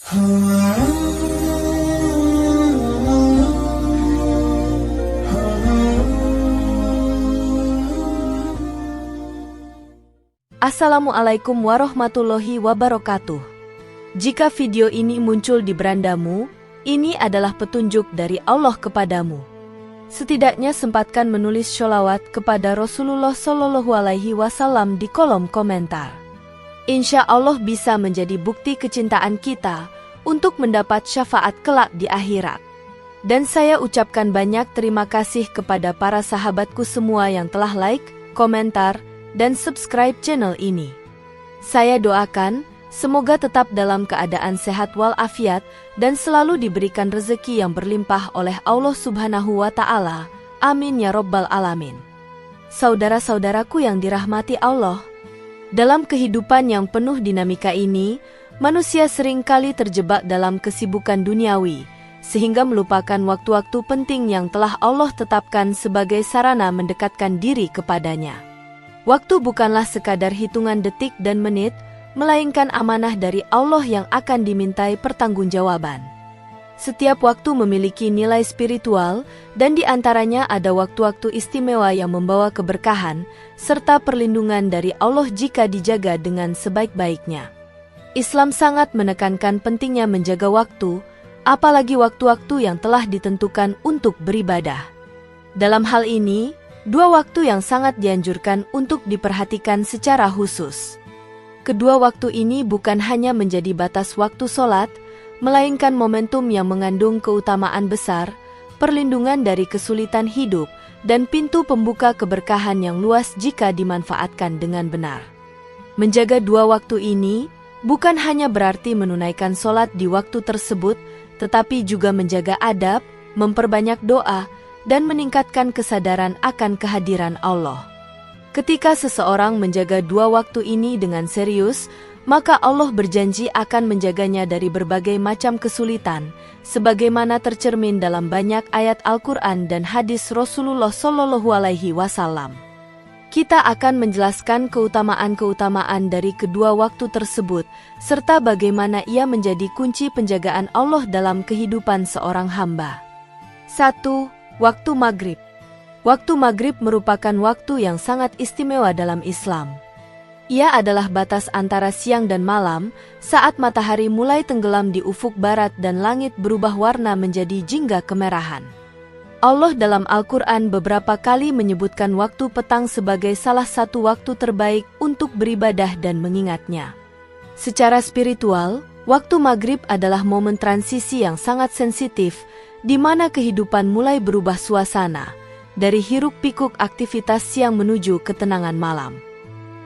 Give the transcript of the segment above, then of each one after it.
Assalamualaikum warahmatullahi wabarakatuh. Jika video ini muncul di berandamu, ini adalah petunjuk dari Allah kepadamu. Setidaknya sempatkan menulis sholawat kepada Rasulullah Shallallahu Alaihi Wasallam di kolom komentar. Insya Allah bisa menjadi bukti kecintaan kita untuk mendapat syafaat kelak di akhirat. Dan saya ucapkan banyak terima kasih kepada para sahabatku semua yang telah like, komentar, dan subscribe channel ini. Saya doakan, semoga tetap dalam keadaan sehat walafiat dan selalu diberikan rezeki yang berlimpah oleh Allah Subhanahu wa Ta'ala. Amin ya Rabbal Alamin. Saudara-saudaraku yang dirahmati Allah, dalam kehidupan yang penuh dinamika ini, manusia seringkali terjebak dalam kesibukan duniawi, sehingga melupakan waktu-waktu penting yang telah Allah tetapkan sebagai sarana mendekatkan diri kepadanya. Waktu bukanlah sekadar hitungan detik dan menit, melainkan amanah dari Allah yang akan dimintai pertanggungjawaban. Setiap waktu memiliki nilai spiritual, dan di antaranya ada waktu-waktu istimewa yang membawa keberkahan, serta perlindungan dari Allah jika dijaga dengan sebaik-baiknya. Islam sangat menekankan pentingnya menjaga waktu, apalagi waktu-waktu yang telah ditentukan untuk beribadah. Dalam hal ini, dua waktu yang sangat dianjurkan untuk diperhatikan secara khusus. Kedua waktu ini bukan hanya menjadi batas waktu sholat, melainkan momentum yang mengandung keutamaan besar, perlindungan dari kesulitan hidup, dan pintu pembuka keberkahan yang luas jika dimanfaatkan dengan benar. Menjaga dua waktu ini bukan hanya berarti menunaikan sholat di waktu tersebut, tetapi juga menjaga adab, memperbanyak doa, dan meningkatkan kesadaran akan kehadiran Allah. Ketika seseorang menjaga dua waktu ini dengan serius, maka Allah berjanji akan menjaganya dari berbagai macam kesulitan, sebagaimana tercermin dalam banyak ayat Al-Quran dan hadis Rasulullah Shallallahu Alaihi Wasallam. Kita akan menjelaskan keutamaan-keutamaan dari kedua waktu tersebut, serta bagaimana ia menjadi kunci penjagaan Allah dalam kehidupan seorang hamba. 1. Waktu maghrib. Waktu maghrib merupakan waktu yang sangat istimewa dalam Islam. Ia adalah batas antara siang dan malam, saat matahari mulai tenggelam di ufuk barat dan langit berubah warna menjadi jingga kemerahan. Allah dalam Al-Quran beberapa kali menyebutkan waktu petang sebagai salah satu waktu terbaik untuk beribadah dan mengingatnya. Secara spiritual, waktu maghrib adalah momen transisi yang sangat sensitif, di mana kehidupan mulai berubah suasana, dari hiruk-pikuk aktivitas siang menuju ketenangan malam.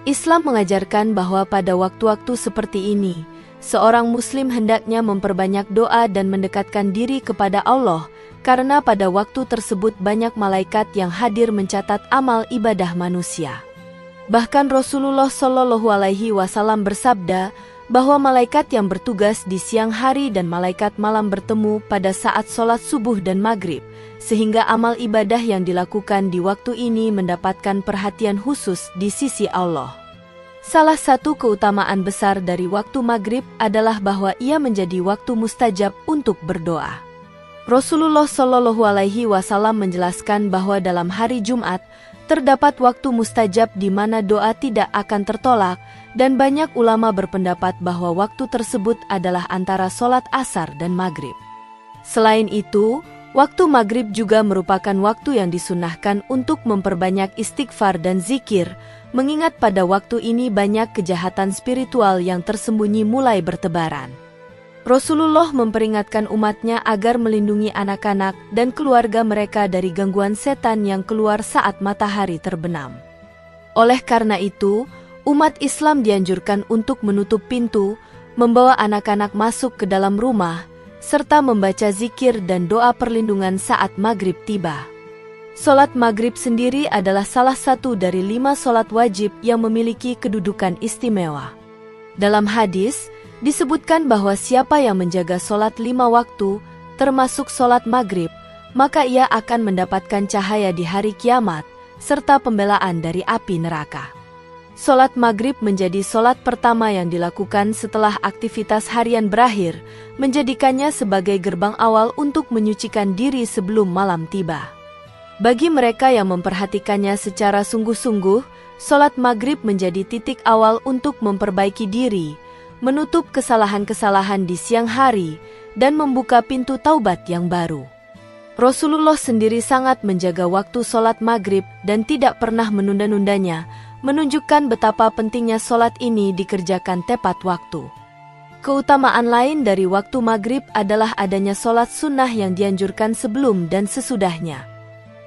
Islam mengajarkan bahwa pada waktu-waktu seperti ini, seorang muslim hendaknya memperbanyak doa dan mendekatkan diri kepada Allah, karena pada waktu tersebut banyak malaikat yang hadir mencatat amal ibadah manusia. Bahkan Rasulullah Shallallahu Alaihi Wasallam bersabda, bahwa malaikat yang bertugas di siang hari dan malaikat malam bertemu pada saat sholat subuh dan maghrib, sehingga amal ibadah yang dilakukan di waktu ini mendapatkan perhatian khusus di sisi Allah. Salah satu keutamaan besar dari waktu maghrib adalah bahwa ia menjadi waktu mustajab untuk berdoa. Rasulullah Shallallahu Alaihi Wasallam menjelaskan bahwa dalam hari Jumat, terdapat waktu mustajab di mana doa tidak akan tertolak, dan banyak ulama berpendapat bahwa waktu tersebut adalah antara sholat asar dan maghrib. Selain itu, waktu maghrib juga merupakan waktu yang disunnahkan untuk memperbanyak istighfar dan zikir, mengingat pada waktu ini banyak kejahatan spiritual yang tersembunyi mulai bertebaran. Rasulullah memperingatkan umatnya agar melindungi anak-anak dan keluarga mereka dari gangguan setan yang keluar saat matahari terbenam. Oleh karena itu, umat Islam dianjurkan untuk menutup pintu, membawa anak-anak masuk ke dalam rumah, serta membaca zikir dan doa perlindungan saat maghrib tiba. Sholat maghrib sendiri adalah salah satu dari 5 sholat wajib yang memiliki kedudukan istimewa. Dalam hadis, disebutkan bahwa siapa yang menjaga sholat 5 waktu, termasuk sholat maghrib, maka ia akan mendapatkan cahaya di hari kiamat, serta pembelaan dari api neraka. Solat maghrib menjadi solat pertama yang dilakukan setelah aktivitas harian berakhir, menjadikannya sebagai gerbang awal untuk menyucikan diri sebelum malam tiba. Bagi mereka yang memperhatikannya secara sungguh-sungguh, solat maghrib menjadi titik awal untuk memperbaiki diri, menutup kesalahan-kesalahan di siang hari, dan membuka pintu taubat yang baru. Rasulullah sendiri sangat menjaga waktu solat maghrib dan tidak pernah menunda-nundanya, menunjukkan betapa pentingnya solat ini dikerjakan tepat waktu. Keutamaan lain dari waktu maghrib adalah adanya solat sunnah yang dianjurkan sebelum dan sesudahnya.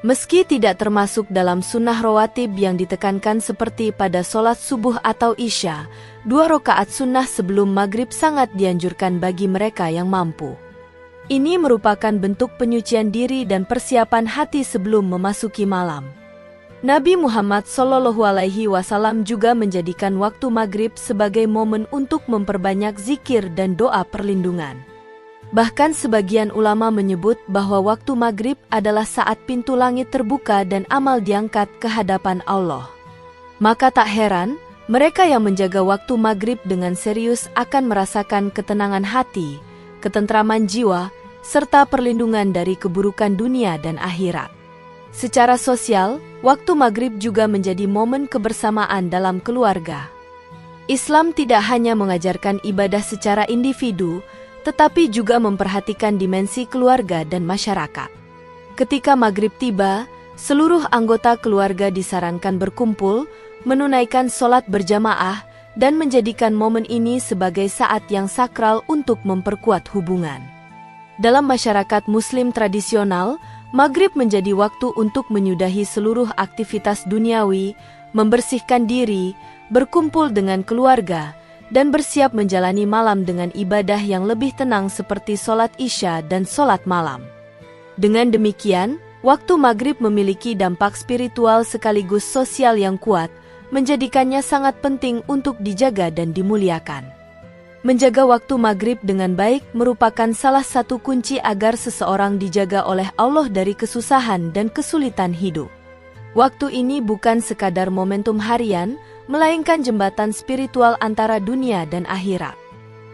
Meski tidak termasuk dalam sunnah rawatib yang ditekankan seperti pada solat subuh atau isya, 2 rakaat sunnah sebelum maghrib sangat dianjurkan bagi mereka yang mampu. Ini merupakan bentuk penyucian diri dan persiapan hati sebelum memasuki malam. Nabi Muhammad SAW juga menjadikan waktu maghrib sebagai momen untuk memperbanyak zikir dan doa perlindungan. Bahkan sebagian ulama menyebut bahwa waktu maghrib adalah saat pintu langit terbuka dan amal diangkat ke hadapan Allah. Maka tak heran, mereka yang menjaga waktu maghrib dengan serius akan merasakan ketenangan hati, ketentraman jiwa, serta perlindungan dari keburukan dunia dan akhirat. Secara sosial, waktu maghrib juga menjadi momen kebersamaan dalam keluarga. Islam tidak hanya mengajarkan ibadah secara individu, tetapi juga memperhatikan dimensi keluarga dan masyarakat. Ketika maghrib tiba, seluruh anggota keluarga disarankan berkumpul, menunaikan sholat berjamaah, dan menjadikan momen ini sebagai saat yang sakral untuk memperkuat hubungan. Dalam masyarakat Muslim tradisional, maghrib menjadi waktu untuk menyudahi seluruh aktivitas duniawi, membersihkan diri, berkumpul dengan keluarga, dan bersiap menjalani malam dengan ibadah yang lebih tenang seperti sholat isya dan sholat malam. Dengan demikian, waktu maghrib memiliki dampak spiritual sekaligus sosial yang kuat, menjadikannya sangat penting untuk dijaga dan dimuliakan. Menjaga waktu maghrib dengan baik merupakan salah satu kunci agar seseorang dijaga oleh Allah dari kesusahan dan kesulitan hidup. Waktu ini bukan sekadar momentum harian, melainkan jembatan spiritual antara dunia dan akhirat.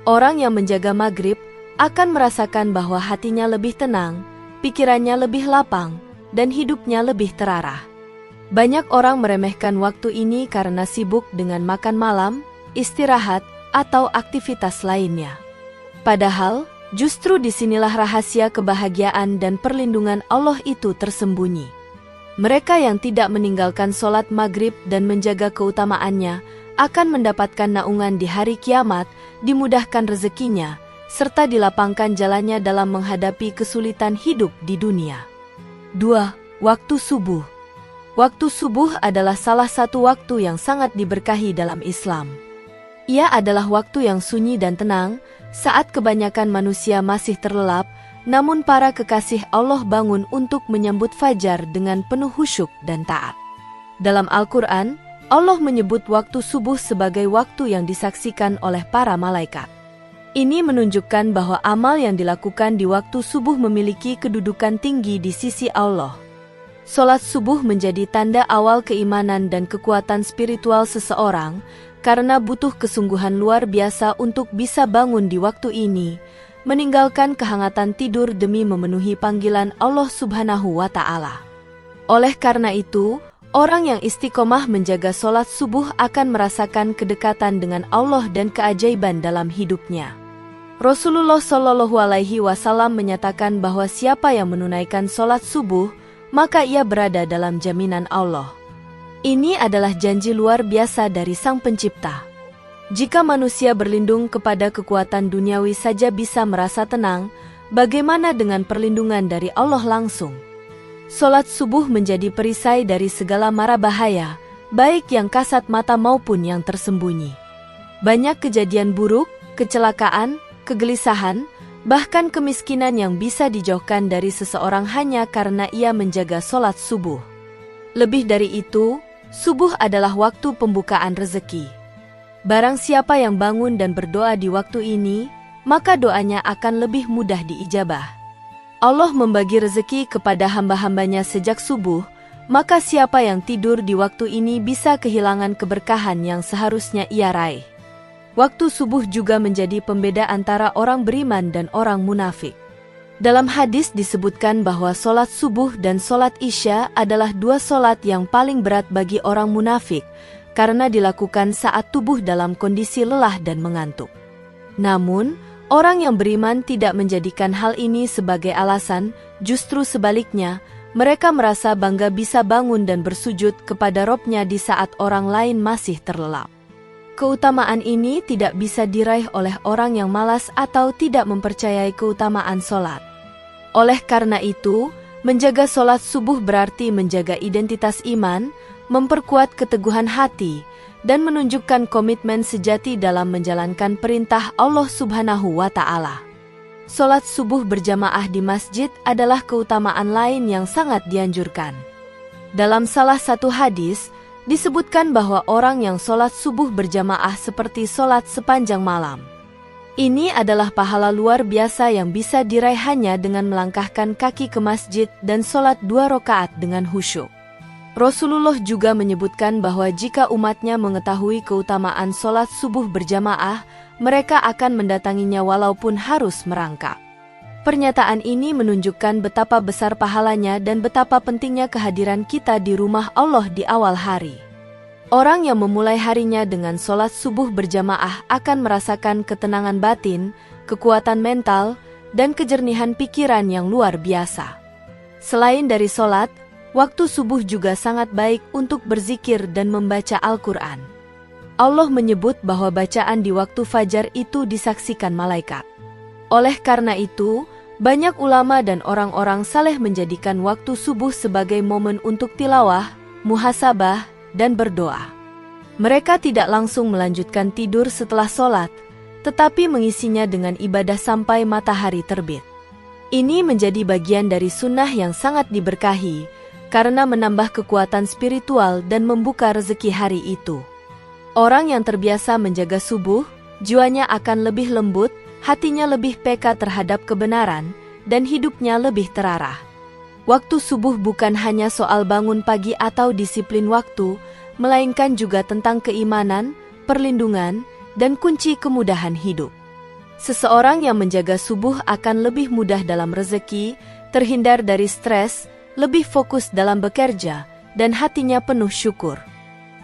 Orang yang menjaga maghrib akan merasakan bahwa hatinya lebih tenang, pikirannya lebih lapang, dan hidupnya lebih terarah. Banyak orang meremehkan waktu ini karena sibuk dengan makan malam, istirahat, atau aktivitas lainnya. Padahal, justru disinilah rahasia kebahagiaan dan perlindungan Allah itu tersembunyi. Mereka yang tidak meninggalkan sholat maghrib dan menjaga keutamaannya akan mendapatkan naungan di hari kiamat, dimudahkan rezekinya, serta dilapangkan jalannya dalam menghadapi kesulitan hidup di dunia. 2. Waktu subuh. Waktu subuh adalah salah satu waktu yang sangat diberkahi dalam Islam. Ia adalah waktu yang sunyi dan tenang, saat kebanyakan manusia masih terlelap, namun para kekasih Allah bangun untuk menyambut fajar dengan penuh khusyuk dan taat. Dalam Al-Quran, Allah menyebut waktu subuh sebagai waktu yang disaksikan oleh para malaikat. Ini menunjukkan bahwa amal yang dilakukan di waktu subuh memiliki kedudukan tinggi di sisi Allah. Sholat subuh menjadi tanda awal keimanan dan kekuatan spiritual seseorang, karena butuh kesungguhan luar biasa untuk bisa bangun di waktu ini, meninggalkan kehangatan tidur demi memenuhi panggilan Allah Subhanahu wa Ta'ala. Oleh karena itu, orang yang istiqomah menjaga sholat subuh akan merasakan kedekatan dengan Allah dan keajaiban dalam hidupnya. Rasulullah SAW menyatakan bahwa siapa yang menunaikan sholat subuh, maka ia berada dalam jaminan Allah. Ini adalah janji luar biasa dari Sang Pencipta. Jika manusia berlindung kepada kekuatan duniawi saja bisa merasa tenang, bagaimana dengan perlindungan dari Allah langsung? Sholat subuh menjadi perisai dari segala mara bahaya, baik yang kasat mata maupun yang tersembunyi. Banyak kejadian buruk, kecelakaan, kegelisahan, bahkan kemiskinan yang bisa dijauhkan dari seseorang hanya karena ia menjaga sholat subuh. Lebih dari itu, subuh adalah waktu pembukaan rezeki. Barang siapa yang bangun dan berdoa di waktu ini, maka doanya akan lebih mudah diijabah. Allah membagi rezeki kepada hamba-hambanya sejak subuh, maka siapa yang tidur di waktu ini bisa kehilangan keberkahan yang seharusnya ia raih. Waktu subuh juga menjadi pembeda antara orang beriman dan orang munafik. Dalam hadis disebutkan bahwa solat subuh dan solat isya adalah dua solat yang paling berat bagi orang munafik, karena dilakukan saat tubuh dalam kondisi lelah dan mengantuk. Namun, orang yang beriman tidak menjadikan hal ini sebagai alasan, justru sebaliknya, mereka merasa bangga bisa bangun dan bersujud kepada Robnya di saat orang lain masih terlelap. Keutamaan ini tidak bisa diraih oleh orang yang malas atau tidak mempercayai keutamaan solat. Oleh karena itu, menjaga solat subuh berarti menjaga identitas iman, memperkuat keteguhan hati, dan menunjukkan komitmen sejati dalam menjalankan perintah Allah Subhanahu wa Ta'ala. Solat subuh berjamaah di masjid adalah keutamaan lain yang sangat dianjurkan. Dalam salah satu hadis, disebutkan bahwa orang yang solat subuh berjamaah seperti solat sepanjang malam. Ini adalah pahala luar biasa yang bisa diraih hanya dengan melangkahkan kaki ke masjid dan solat 2 rakaat dengan khusyuk. Rasulullah juga menyebutkan bahwa jika umatnya mengetahui keutamaan solat subuh berjamaah, mereka akan mendatanginya walaupun harus merangkak. Pernyataan ini menunjukkan betapa besar pahalanya dan betapa pentingnya kehadiran kita di rumah Allah di awal hari. Orang yang memulai harinya dengan solat subuh berjamaah akan merasakan ketenangan batin, kekuatan mental, dan kejernihan pikiran yang luar biasa. Selain dari solat, waktu subuh juga sangat baik untuk berzikir dan membaca Al-Quran. Allah menyebut bahwa bacaan di waktu fajar itu disaksikan malaikat. Oleh karena itu, banyak ulama dan orang-orang saleh menjadikan waktu subuh sebagai momen untuk tilawah, muhasabah, dan berdoa. Mereka tidak langsung melanjutkan tidur setelah sholat, tetapi mengisinya dengan ibadah sampai matahari terbit. Ini menjadi bagian dari sunnah yang sangat diberkahi, karena menambah kekuatan spiritual dan membuka rezeki hari itu. Orang yang terbiasa menjaga subuh, jiwanya akan lebih lembut, hatinya lebih peka terhadap kebenaran, dan hidupnya lebih terarah. Waktu subuh bukan hanya soal bangun pagi atau disiplin waktu, melainkan juga tentang keimanan, perlindungan, dan kunci kemudahan hidup. Seseorang yang menjaga subuh akan lebih mudah dalam rezeki, terhindar dari stres, lebih fokus dalam bekerja, dan hatinya penuh syukur.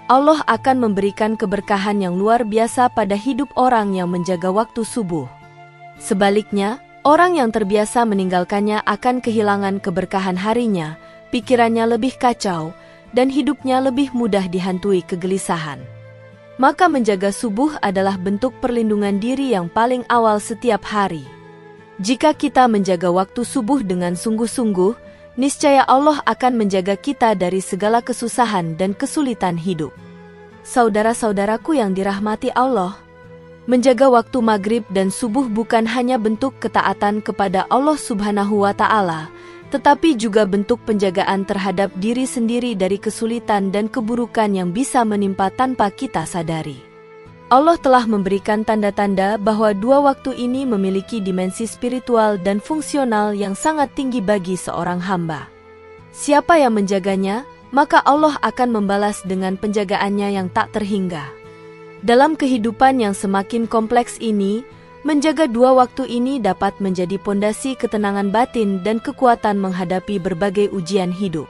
Allah akan memberikan keberkahan yang luar biasa pada hidup orang yang menjaga waktu subuh. Sebaliknya, orang yang terbiasa meninggalkannya akan kehilangan keberkahan harinya, pikirannya lebih kacau, dan hidupnya lebih mudah dihantui kegelisahan. Maka menjaga subuh adalah bentuk perlindungan diri yang paling awal setiap hari. Jika kita menjaga waktu subuh dengan sungguh-sungguh, niscaya Allah akan menjaga kita dari segala kesusahan dan kesulitan hidup. Saudara-saudaraku yang dirahmati Allah, menjaga waktu maghrib dan subuh bukan hanya bentuk ketaatan kepada Allah Subhanahu wa Ta'ala, tetapi juga bentuk penjagaan terhadap diri sendiri dari kesulitan dan keburukan yang bisa menimpa tanpa kita sadari. Allah telah memberikan tanda-tanda bahwa dua waktu ini memiliki dimensi spiritual dan fungsional yang sangat tinggi bagi seorang hamba. Siapa yang menjaganya, maka Allah akan membalas dengan penjagaannya yang tak terhingga. Dalam kehidupan yang semakin kompleks ini, menjaga dua waktu ini dapat menjadi pondasi ketenangan batin dan kekuatan menghadapi berbagai ujian hidup.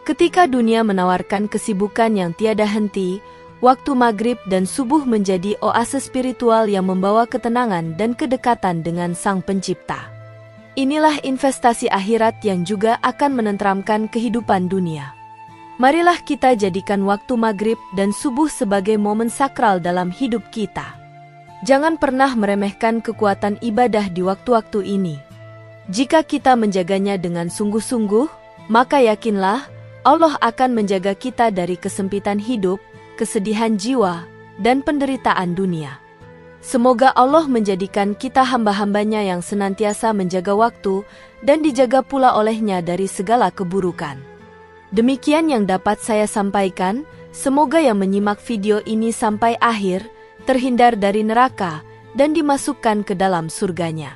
Ketika dunia menawarkan kesibukan yang tiada henti, waktu maghrib dan subuh menjadi oase spiritual yang membawa ketenangan dan kedekatan dengan Sang Pencipta. Inilah investasi akhirat yang juga akan menenteramkan kehidupan dunia. Marilah kita jadikan waktu maghrib dan subuh sebagai momen sakral dalam hidup kita. Jangan pernah meremehkan kekuatan ibadah di waktu-waktu ini. Jika kita menjaganya dengan sungguh-sungguh, maka yakinlah Allah akan menjaga kita dari kesempitan hidup, kesedihan jiwa, dan penderitaan dunia. Semoga Allah menjadikan kita hamba-hambanya yang senantiasa menjaga waktu dan dijaga pula olehnya dari segala keburukan. Demikian yang dapat saya sampaikan, semoga yang menyimak video ini sampai akhir, terhindar dari neraka dan dimasukkan ke dalam surganya.